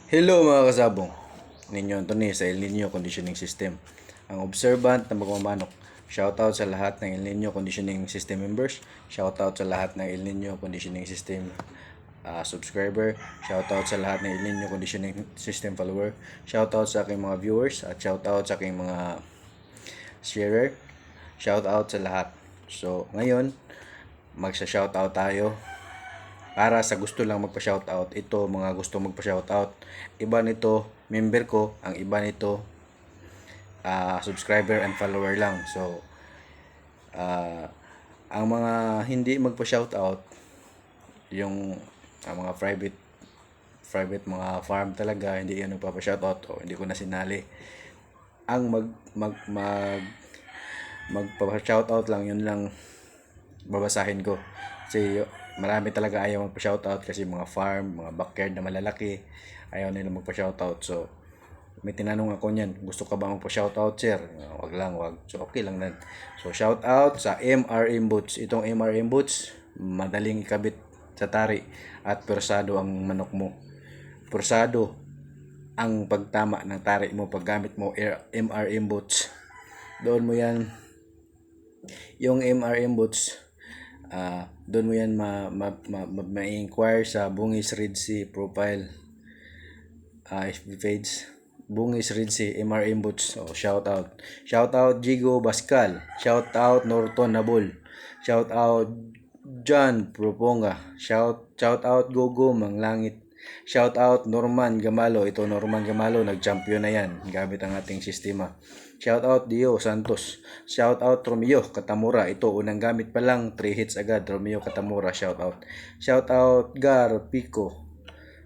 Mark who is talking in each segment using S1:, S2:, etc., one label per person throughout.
S1: Hello mga kasabong, ninyo Anthony sa El Nino Conditioning System, ang observant na magmamanok. Shoutout sa lahat ng El Nino Conditioning System members, shoutout sa lahat ng El Nino Conditioning System subscriber, shoutout sa lahat ng El Nino Conditioning System follower, shoutout sa aking mga viewers, at shoutout sa aking mga sharer, shoutout sa lahat. So ngayon, magsa-shoutout tayo para sa gusto lang magpa-shoutout. Ito mga gusto magpa-shoutout. Iba nito member ko, ang iba nito subscriber and follower lang. So ang mga hindi magpa-shoutout, yung mga private mga farm talaga, hindi yan nagpapa-shoutout o hindi ko na sinali. Ang magpa-shoutout lang, yun lang babasahin ko. Kasi marami talaga ayaw magpa-shoutout kasi mga farm, mga backyard na malalaki, ayaw nila magpa-shoutout. So may tinanong ako niyan, gusto ka ba magpa-shoutout, sir? Wag lang, wag. So okay lang nan. So shoutout sa MRM Boots. Itong MRM Boots, madaling ikabit sa tari at persado ang manok mo. Persado ang pagtama ng tari mo paggamit mo MRM Boots. Doon mo yan, yung MRM Boots, doon mo yan ma-inquire sa Bungis Red Sea profile, FB page, Bungis Red Sea MRM Boots. So shoutout Jigo Bascal, shoutout Norton Nabul, shoutout John Proponga, shoutout Gogo Manglangit, shoutout Norman Gamalo. Ito Norman Gamalo, nag-champion na yan gamit ang ating sistema. Shoutout Dio Santos, shoutout Romeo Katamura. Ito unang gamit pa lang 3 hits agad. Romeo Katamura, shoutout Gar Pico,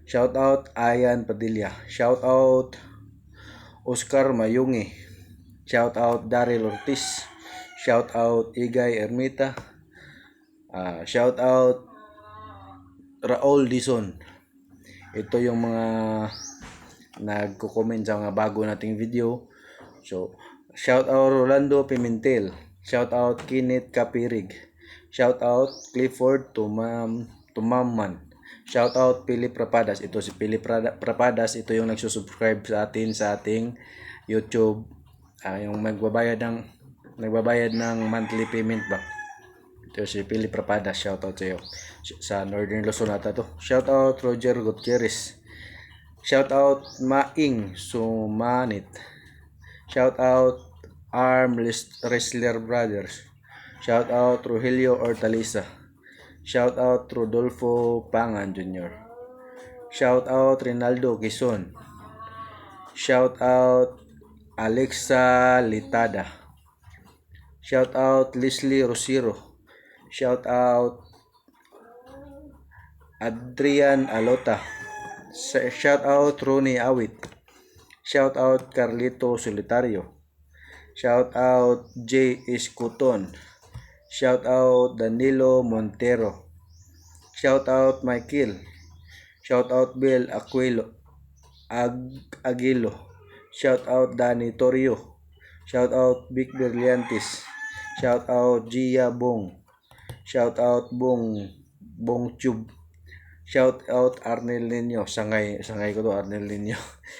S1: shoutout Ayan Padilla, shoutout Oscar Mayungi, shoutout Daryl Ortiz, shoutout Igay Ermita, shoutout Raul Dizon. Ito yung mga nagko-comment sa mga bago nating video. So shoutout Rolando Pimentel, shoutout Kenneth Kapirig, shoutout Clifford Tumaman, shoutout Philip Rapadas. Ito si Philip Rapadas, ito yung nagsusubscribe sa atin sa ating YouTube, yung nagbabayad ng monthly payment ba. Ito si Philip Rapadas, shoutout sa iyo. Sa Northern Luzon ata to. Shoutout Roger Gutierrez, shoutout Maing Sumanit, shoutout Arm Wrestler Brothers, shoutout Rogelio Hortaliza, shoutout Rodolfo Pangan Jr., shoutout Rinaldo Quezon, shoutout Alexa Litada, shoutout Leslie Rosiro, shoutout Adrian Alota, shoutout Ronnie Awit, shoutout Carlito Solitario, shoutout J. Escuton, shoutout Danilo Montero, shoutout Michael, shoutout Bill Aguilo, shoutout Danny Torrio, shoutout Vic Berliantis, shoutout Gia Bong, shoutout Bong Tube, shoutout Arnel Nino, sangay ko to, Arnel Nino.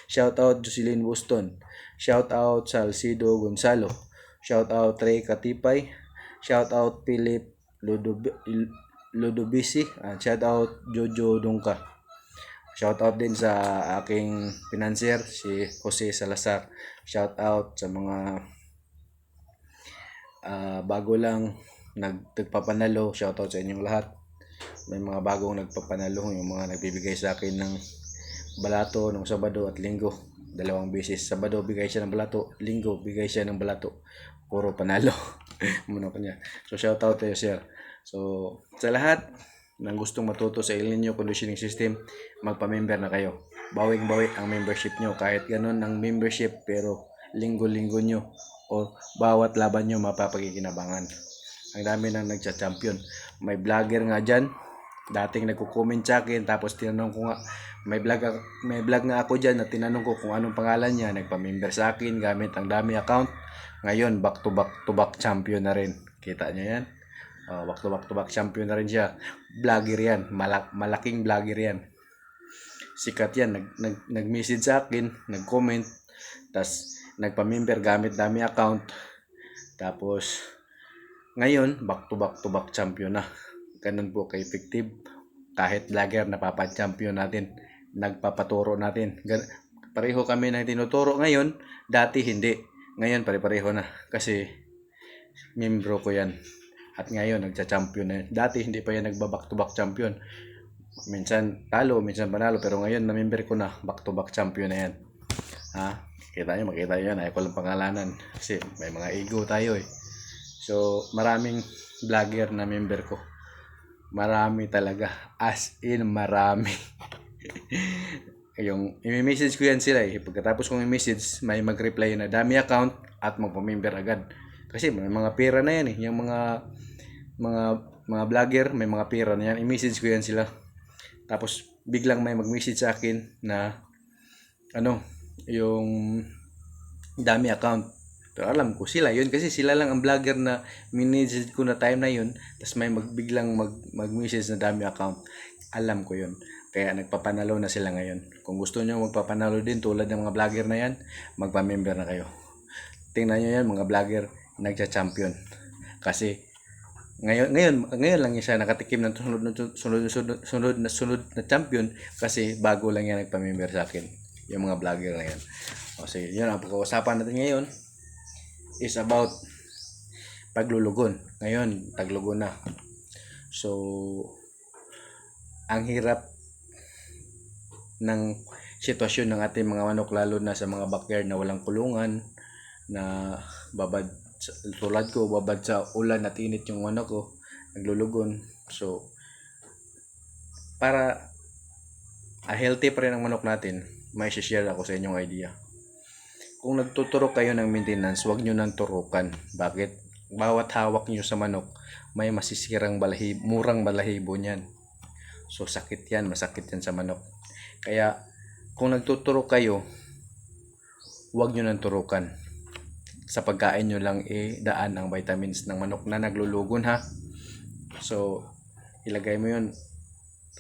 S1: Shoutout Jocelyn Buston, shoutout Salcido Gonzalo, shoutout Ray Katipay, shoutout Philip Ludobisi, shoutout Jojo Dungka. Shoutout din sa aking financier si Jose Salazar. Shoutout sa mga bago lang nagpapanalo, shoutout sa inyong lahat. May mga bagong nagpapanalo, yung mga nagbibigay sa akin ng balato ng Sabado at Linggo. 2 beses. Sabado bigay siya ng balato, Linggo bigay siya ng balato. Puro panalo. Muna pa niya. So shoutout tayo, sir. So sa lahat ng gustong matuto sa El Nino Conditioning System, magpa-member na kayo. Bawing-bawi ang membership nyo. Kahit ganun ang membership, pero linggo-linggo nyo o bawat laban nyo mapapagkikinabangan. Ang dami nang nagcha-champion. May vlogger nga dyan, dating nagko-comment sa akin, tapos tinanong ko nga, may vlog nga ako dyan na tinanong ko kung anong pangalan niya, nagpa-member sa akin gamit ang dami account. Ngayon back to back champion na rin. Kita niyo yan? Back to back champion na rin siya. Vlogger yan, malaking vlogger yan. sikat yan. Nag-message sa akin, nag-comment, tas nagpa-member gamit dami account. Tapos, ngayon, back to back champion na. Ganun po ka-effective. Kahit vlogger, napapa-champion natin. Nagpapaturo natin. Pareho kami na tinuturo ngayon. Dati hindi. Ngayon, pare-pareho na. Kasi, membro ko yan. At ngayon, nagcha-champion na yan. Dati, hindi pa yan nagba-back to back champion. Minsan talo, minsan panalo. Pero ngayon, na-member ko na. Back to back champion na yan. Ha? Makita nyo yan. Ayaw ko lang pangalanan. Kasi may mga ego tayo eh. So, maraming vlogger na member ko. Marami talaga. As in, marami. Yung i-message ko yan sila eh. Pagkatapos kong i-message, may mag-reply na dami account at magpa-member agad. Kasi may mga pera na yan eh. Yung mga vlogger, may mga pera na yan. I-message ko yan sila. Tapos, biglang may mag-message sa akin na yung dami account. Pero alam ko sila yun kasi sila lang ang vlogger na minessage ko na time na yun. Tapos may biglang mag-message na dami account. Alam ko yun. Kaya nagpapanalo na sila ngayon. Kung gusto nyo magpapanalo din tulad ng mga vlogger na yan, magpa-member na kayo. Tingnan nyo yan mga vlogger, nagcha-champion. Kasi ngayon lang siya nakatikim ng sunod na champion kasi bago lang yan nagpa-member sa akin. Yung mga vlogger na yan. O sige, yun ang pag-uusapan natin ngayon is about paglulugon. Ngayon, taglugon na. So, ang hirap ng sitwasyon ng ating mga manok lalo na sa mga backyard na walang kulungan na babad tulad ko, babad sa ulan at init yung manok ko, naglulugon. So, para healthy pa rin ang manok natin, may share ako sa inyong idea. Kung nagtuturok kayo ng maintenance, huwag nyo nang turukan. Bakit? Bawat hawak nyo sa manok, may masisirang murang balahibo niyan. So, sakit yan. Masakit yan sa manok. Kaya, kung nagtuturok kayo, huwag nyo nang turukan. Sa pagkain nyo lang daan ang vitamins ng manok na naglulugon ha. So, ilagay mo yun,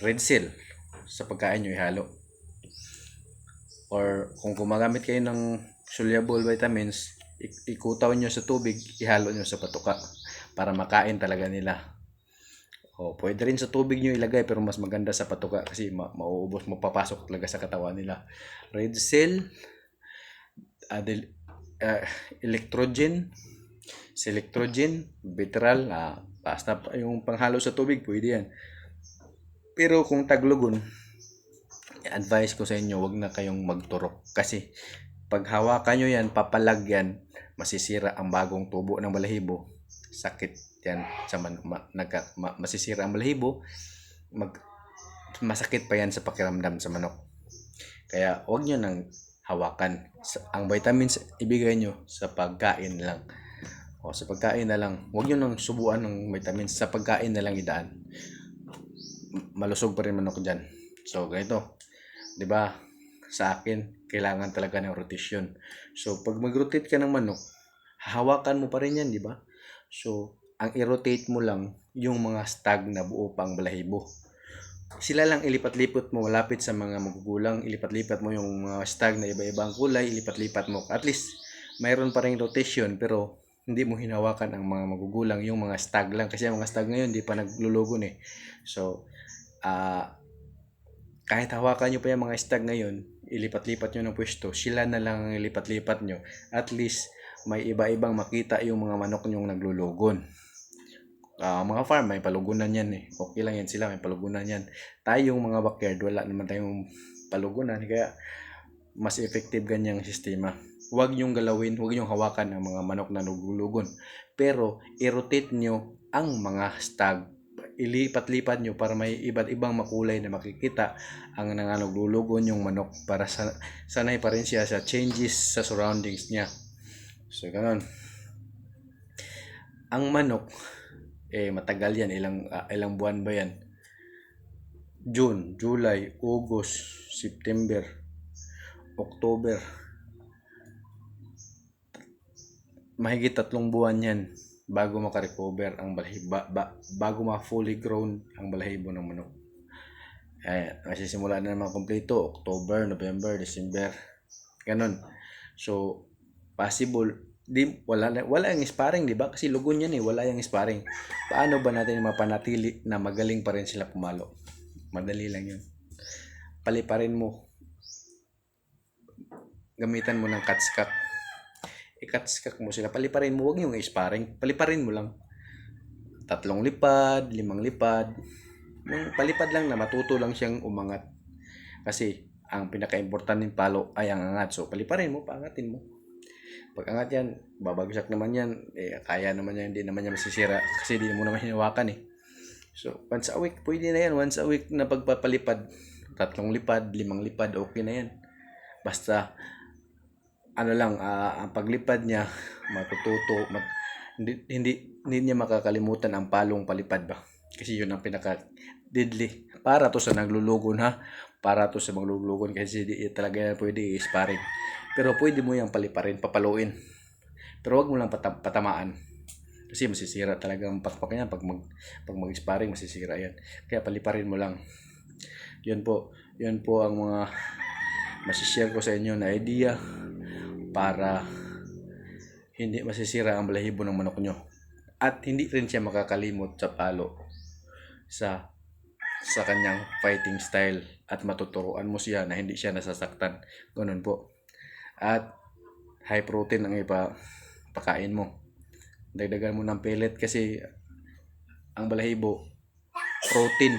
S1: red seal, sa pagkain nyo ihalo. Or, kung gumagamit kayo ng soluble vitamins, ikutaw nyo sa tubig, ihalo nyo sa patuka para makain talaga nila. O, pwede rin sa tubig nyo ilagay pero mas maganda sa patuka kasi mauubos, mapapasok talaga sa katawan nila. Red cell, electrogen, selectrogen, vitral, basta yung panghalo sa tubig, pwede yan. Pero kung taglugon, advice ko sa inyo, wag na kayong magturok kasi pag hawakan nyo yan, papalag yan, masisira ang bagong tubo ng balahibo. Sakit yan sa masisira ang balahibo, masakit pa yan sa pakiramdam sa manok. Kaya huwag nyo nang hawakan. Ang vitamins ibigay nyo sa pagkain lang. O sa pagkain na lang. Huwag nyo nang subuan ng vitamins, sa pagkain na lang idaan. Malusog pa rin manok dyan. So ganito, 'di ba? Sa akin, kailangan talaga ng rotation. So, pag mag-rotate ka ng manok, hahawakan mo pa rin yan, di ba? So, ang i-rotate mo lang yung mga stag na buo pang balahibo. Sila lang ilipat-lipat mo malapit sa mga magugulang, ilipat-lipat mo yung mga stag na iba-ibang kulay, ilipat-lipat mo. At least, mayroon pa rin rotation, pero hindi mo hinawakan ang mga magugulang, yung mga stag lang. Kasi ang mga stag ngayon, di pa naglulugon eh. So, kahit hawakan nyo pa yung mga stag ngayon, ilipat-lipat nyo ng pwesto, sila na lang ang ilipat-lipat nyo. At least, may iba-ibang makita yung mga manok nyong naglulugon. Mga farm, may palugunan yan eh. Okay lang yan sila, may palugunan yan. Tayong mga backyard, wala naman tayong palugunan. Kaya, mas effective ganyang sistema. Huwag nyong galawin, huwag nyong hawakan ang mga manok na naglulugon. Pero, i-rotate nyo ang mga stag. Ilipat-lipat nyo para may iba't ibang makulay na makikita ang nanganuglulugon yung manok para sanay pa rin siya sa changes sa surroundings niya. So, ganun. Ang manok, matagal yan. Ilang buwan ba yan? June, July, August, September, October. Mahigit 3 buwan yan bago makarecover ang balahibo, bago ma-fully grown ang balahibo ng manok. Masisimula na naman kumpleto, October, November, December. Ganun. So, possible, wala yung sparring, di ba? Kasi lugon yan wala yung sparring. Paano ba natin mapanatili na magaling pa rin sila pumalo? Madali lang yun. Paliparin mo. Gamitan mo ng catskak. I-catskak mo sila. Paliparin mo. Huwag yung sparring. Paliparin mo lang. 3 lipad, 5 lipad. Yung palipad lang na matuto lang siyang umangat. Kasi ang pinaka-importante ng palo ay ang angat. So paliparin mo, paangatin mo. Pag angat yan, babagsak naman yan. Kaya naman yan, hindi naman yan masisira. Kasi hindi mo naman hinawakan So once a week, pwede na yan. Once a week na pagpapalipad. 3 lipad, 5 lipad, okay na yan. Basta ang paglipad niya matututo, hindi niya makakalimutan ang palong palipad ba. Kasi yun ang pinaka deadly para to sa naglulugon para to sa maglulugon kasi di talaga yan pwede sparring. Pero pwede mo yang paliparin, papaluin. Pero wag mo lang patamaan. Kasi masisira talaga ang pakpak niya pag mag-sparring, masisira yan. Kaya paliparin mo lang. Yun po ang mga masishare ko sa inyo na idea para hindi masisira ang balahibo ng manok nyo. At hindi rin siya makakalimot sa palo sa kanyang fighting style at matuturuan mo siya na hindi siya nasasaktan. Ganun po. At high protein ang ipakain mo. Dagdagan mo ng pellet kasi ang balahibo protein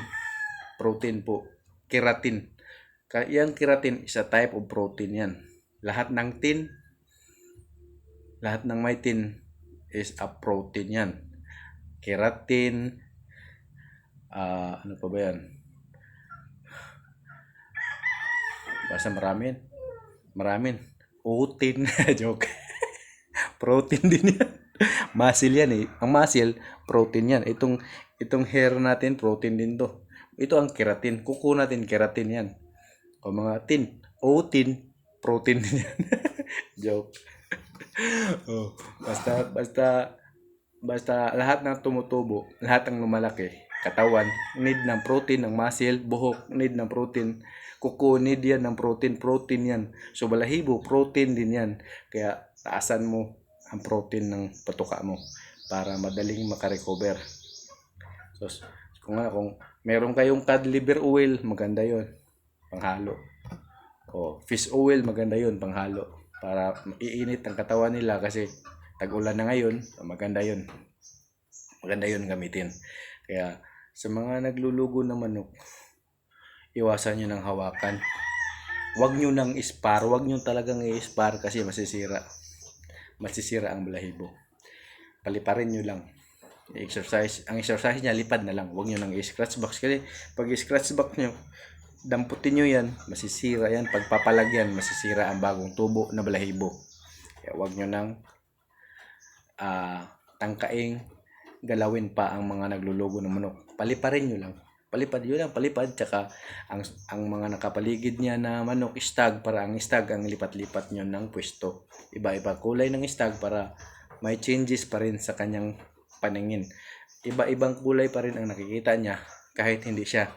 S1: po, keratin. Yung keratin is a type of protein yan. Lahat ng may tin is a protein yan. Keratin, ano pa ba yan? Basta maraming. Utin, joke. Protein din yan. Muscle yan Ang muscle, protein yan. Itong hair natin, protein din to. Ito ang keratin. Kuko natin, keratin yan. O mga tin, utin, protein din yan. Joke. Basta lahat ng tumutubo, lahat ng lumalaki, katawan, need ng protein, ng muscle, buhok, need ng protein, kuko, need yan ng protein yan. So balahibo, protein din yan. Kaya taasan mo ang protein ng patuka mo para madaling makarecover. So kung meron kayong cod liver oil, maganda yon panghalo. Fish oil, maganda yon panghalo. Para iinit ang katawan nila kasi tag-ulan na ngayon, maganda yun gamitin. Kaya sa mga naglulugo ng manok, iwasan nyo ng hawakan. Huwag nyo nang ispar, huwag nyo talagang i-spar kasi masisira ang balahibo. Paliparin nyo lang. Ang exercise niya, lipad na lang. Huwag nyo nang i-scratch box kasi pag i-scratch box nyo, damputin nyo yan, masisira yan. Pagpapalagyan, masisira ang bagong tubo na balahibo. Kaya huwag nyo nang tangkaing galawin pa ang mga naglulugo ng manok. Paliparin nyo lang. Palipad. Tsaka ang mga nakapaligid niya na manok, stag, para ang stag ang lipat-lipat nyo ng pwesto. Iba-iba kulay ng stag para may changes pa rin sa kanyang paningin. Iba-ibang kulay pa rin ang nakikita niya kahit hindi siya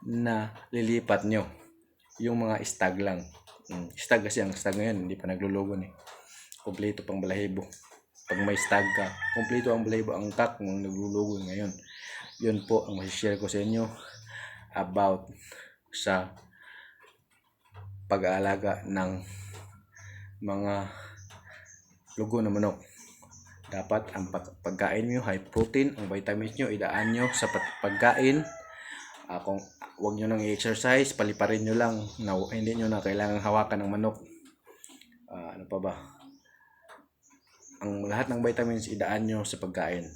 S1: na lilipat nyo. Yung mga stag lang. Stag kasi ang stag ngayon, hindi pa naglulugon Kompleto pang balahibo. Pag may stag ka, kompleto ang balahibo, ang kak ng naglulugon ngayon. Yun po ang masishare ko sa inyo about sa pag-aalaga ng mga lugo na manok. Dapat ang pagkain nyo high protein, ang vitamins nyo idaan nyo sa pagkain. Kung wag nyo nang i-exercise, paliparin nyo lang na hindi nyo na kailangang hawakan ng manok. Ano pa ba? Ang lahat ng vitamins idaan nyo sa pagkain.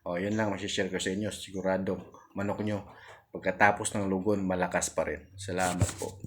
S1: Yun lang masishare ko sa inyo. Sigurado manok nyo pagkatapos ng lugon malakas pa rin. Salamat po.